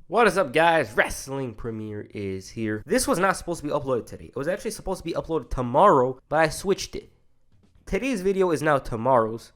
What is up, guys? Wrestling Premiere is here. This was not supposed to be uploaded today. It was actually supposed to be uploaded tomorrow, but I switched it. Today's video is now tomorrow's,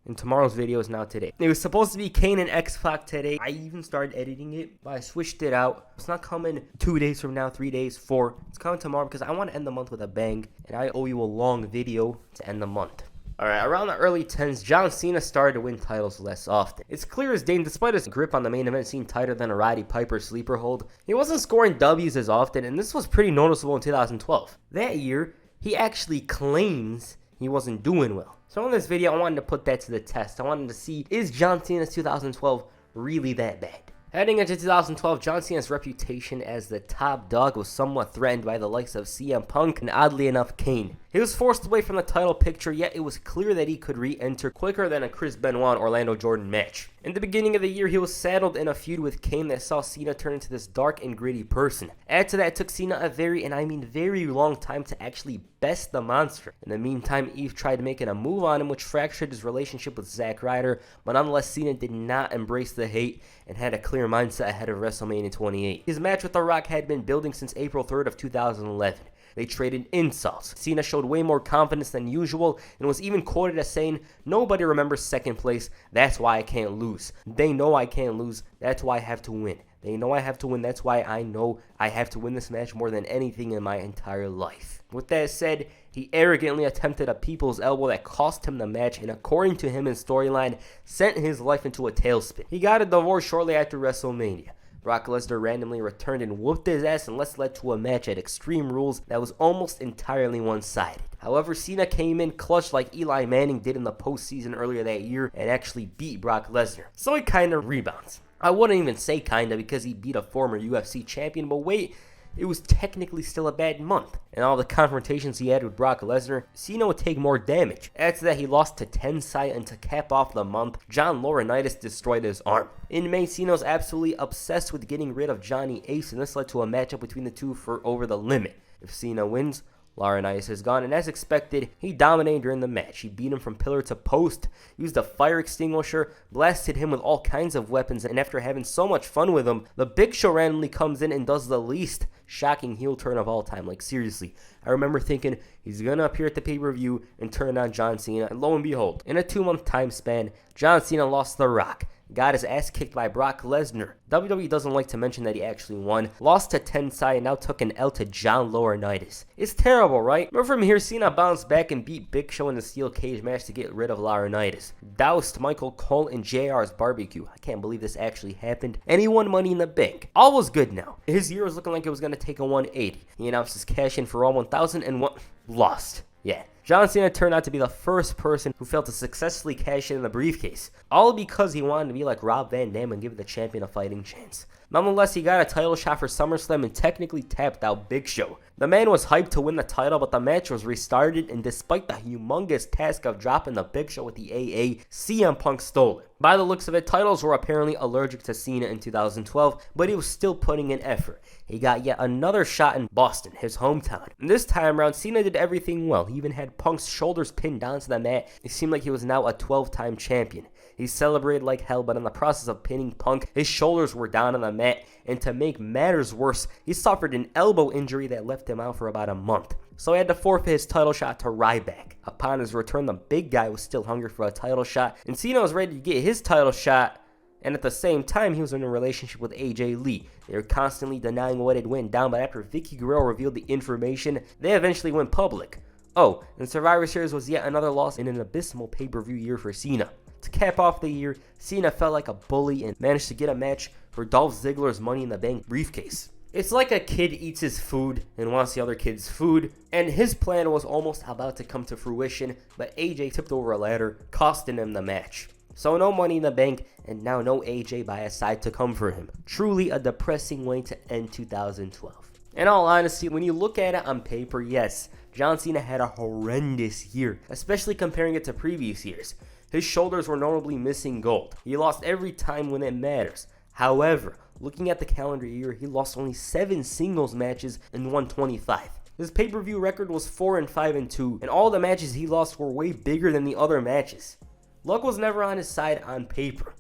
and tomorrow's video is now today. It was supposed to be Kane and X-Pac today. I even started editing it, but I switched it out. It's not coming 2 days from now, 3 days, 4. It's coming tomorrow because I want to end the month with a bang, and I owe you a long video to end the month. Alright, around the early 10s, John Cena started to win titles less often. It's clear as day, despite his grip on the main event scene tighter than a Roddy Piper sleeper hold, he wasn't scoring W's as often, and this was pretty noticeable in 2012. That year, he actually claims he wasn't doing well. So in this video, I wanted to put that to the test. I wanted to see, is John Cena's 2012 really that bad? Heading into 2012, John Cena's reputation as the top dog was somewhat threatened by the likes of CM Punk and, oddly enough, Kane. He was forced away from the title picture, yet it was clear that he could re-enter quicker than a Chris Benoit Orlando Jordan match. In the beginning of the year, he was saddled in a feud with Kane that saw Cena turn into this dark and gritty person. Add to that, it took Cena a very, and I mean very long time to actually best the monster. In the meantime, Eve tried making a move on him, which fractured his relationship with Zack Ryder, but nonetheless, Cena did not embrace the hate and had a clear mindset ahead of WrestleMania 28. His match with The Rock had been building since April 3rd of 2011. They traded insults. Cena showed way more confidence than usual and was even quoted as saying, "Nobody remembers second place, that's why I can't lose. They know I can't lose, that's why I have to win. They know I have to win, that's why I know I have to win this match more than anything in my entire life." With that said, he arrogantly attempted a people's elbow that cost him the match and, according to him in storyline, sent his life into a tailspin. He got a divorce shortly after WrestleMania. Brock Lesnar randomly returned and whooped his ass, and this led to a match at Extreme Rules that was almost entirely one-sided. However, Cena came in clutch like Eli Manning did in the postseason earlier that year and actually beat Brock Lesnar. So he kind of rebounds. I wouldn't even say kinda because he beat a former UFC champion, but wait, it was technically still a bad month. And all the confrontations he had with Brock Lesnar, Cena would take more damage. Add to that, he lost to Tensai, and to cap off the month, John Laurinaitis destroyed his arm. In May, Cena was absolutely obsessed with getting rid of Johnny Ace, and this led to a matchup between the two for Over the Limit. If Cena wins, Laurinaitis is gone, and as expected, he dominated during the match. He beat him from pillar to post, used a fire extinguisher, blasted him with all kinds of weapons, and after having so much fun with him, the Big Show randomly comes in and does the least shocking heel turn of all time. Like, seriously, I remember thinking he's gonna appear at the pay-per-view and turn on John Cena, and lo and behold, in a 2-month time span, John Cena lost The Rock, got his ass kicked by Brock Lesnar. WWE doesn't like to mention that he actually won, lost to Tensai, and now took an L to John Laurinaitis. It's terrible, right? But from here, Cena bounced back and beat Big Show in the steel cage match to get rid of Laurinaitis. Doused Michael Cole in JR's barbecue. I can't believe this actually happened. And he won Money in the Bank. All was good now. His year was looking like it was going to take a 180. He announced his cash in for all 1,001. Lost. Yeah. John Cena turned out to be the first person who failed to successfully cash in the briefcase, all because he wanted to be like Rob Van Dam and give the champion a fighting chance. Nonetheless, he got a title shot for SummerSlam and technically tapped out Big Show. The man was hyped to win the title, but the match was restarted, and despite the humongous task of dropping the Big Show with the AA, CM Punk stole it. By the looks of it, titles were apparently allergic to Cena in 2012, but he was still putting in effort. He got yet another shot in Boston, his hometown. And this time around, Cena did everything well. He even had Punk's shoulders pinned down to the mat. It seemed like he was now a 12-time champion. He celebrated like hell, but in the process of pinning Punk, his shoulders were down on the mat, and to make matters worse, he suffered an elbow injury that left him out for about a month. So he had to forfeit his title shot to Ryback. Upon his return, the big guy was still hungry for a title shot, and Cena was ready to get his title shot, and at the same time, he was in a relationship with AJ Lee. They were constantly denying what had went down, but after Vicky Guerrero revealed the information, they eventually went public. Oh, and Survivor Series was yet another loss in an abysmal pay-per-view year for Cena. To cap off the year, Cena felt like a bully and managed to get a match for Dolph Ziggler's Money in the Bank briefcase. It's like a kid eats his food and wants the other kid's food, and his plan was almost about to come to fruition, but AJ tipped over a ladder, costing him the match. So no Money in the Bank, and now no AJ by his side to come for him. Truly a depressing way to end 2012. In all honesty, when you look at it on paper, yes, John Cena had a horrendous year, especially comparing it to previous years. His shoulders were notably missing gold. He lost every time when it matters. However, looking at the calendar year, he lost only 7 singles matches and won 25. His pay-per-view record was 4-5-2, and all the matches he lost were way bigger than the other matches. Luck was never on his side on paper.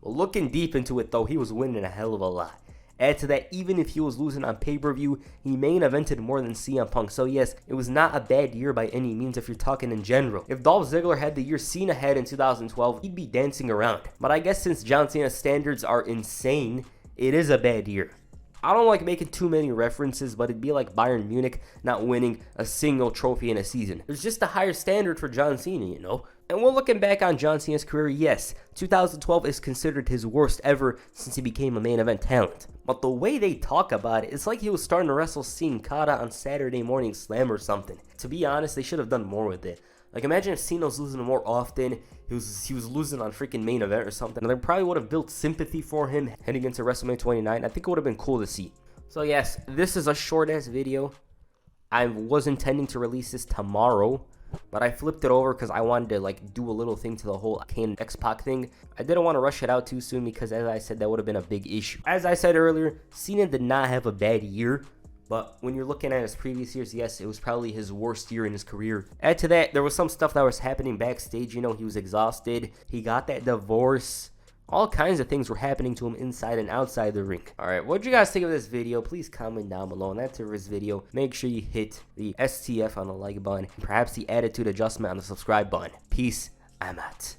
Well, looking deep into it though, he was winning a hell of a lot. Add to that, even if he was losing on pay-per-view, he main evented more than CM Punk. So yes, it was not a bad year by any means if you're talking in general. If Dolph Ziggler had the year Cena had in 2012, he'd be dancing around. But I guess since John Cena's standards are insane, it is a bad year. I don't like making too many references, but it'd be like Bayern Munich not winning a single trophy in a season. There's just a higher standard for John Cena, you know? And we're looking back on John Cena's career, yes, 2012 is considered his worst ever since he became a main event talent. But the way they talk about it, it's like he was starting to wrestle Sin Cara on Saturday Morning Slam or something. To be honest, they should have done more with it. Like, imagine if Cena was losing more often, he was losing on freaking main event or something, and they probably would have built sympathy for him heading into WrestleMania 29. I think it would have been cool to see. So yes, this is a short-ass video. I was intending to release this tomorrow, but I flipped it over because I wanted to, like, do a little thing to the whole Kane X-Pac thing. I didn't want to rush it out too soon because, as I said, that would have been a big issue. As I said earlier, Cena did not have a bad year. But when you're looking at his previous years, yes, it was probably his worst year in his career. Add to that, there was some stuff that was happening backstage. You know, he was exhausted. He got that divorce. All kinds of things were happening to him inside and outside the ring. Alright, what did you guys think of this video? Please comment down below. And that's it for this video. Make sure you hit the STF on the like button. And perhaps the attitude adjustment on the subscribe button. Peace. I'm out.